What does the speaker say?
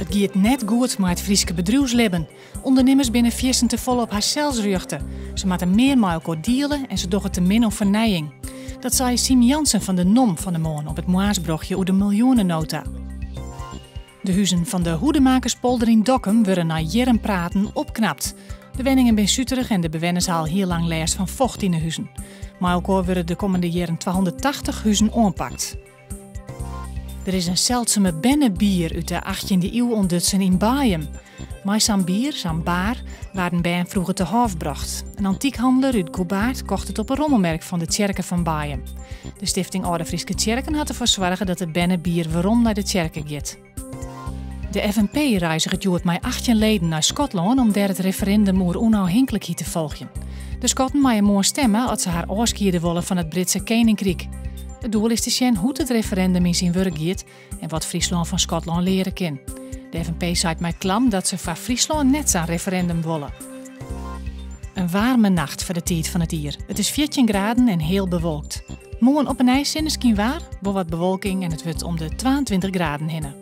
Het gaat net goed met het Frieske bedrijfsleven. Ondernemers binnen viersen te vol op haar zelfsruchten. Ze moeten meer met elkaar dealen en ze doen het te min om vernijing. Dat zei Siem Jansen van de NOM van de Moon op het Moaasbrugje over de miljoenennota. De huizen van de Hoedemakerspolder in Dokkum worden na jaren praten opknapt. De wenningen zijn suterig en de bewoners haal heel lang last van vocht in de huizen. Maar elkaar worden de komende jaren 280 huizen aanpakt. Er is een zeldzame bennebier uit de 18e eeuw ontdutsen in Baaium. Maar zo'n bier, zo'n baar, waren bij hem vroeger te hof gebracht. Een antiekhandelaar uit Gobaert kocht het op een rommelmerk van de Tjerken van Baaium. De stichting Oude Frieske Tjerken had ervoor zorgen dat het bennebier waarom naar de Tjerken gaat. De FNP reizigt het met 18 leden naar Schotland om daar het referendum over onafhankelijkheid te volgen. De Schotten mogen mooi stemmen als ze haar afscheiden willen van het Britse Koninkrijk. Het doel is te zien hoe het referendum in zijn werk gaat en wat Friesland van Schotland leren kan. De FNP zei mij klam dat ze van Friesland net zo'n referendum willen. Een warme nacht voor de tijd van het jaar. Het is 14 graden en heel bewolkt. Morgen op een ijszin is geen waar, wel wat bewolking en het wordt om de 22 graden hinnen.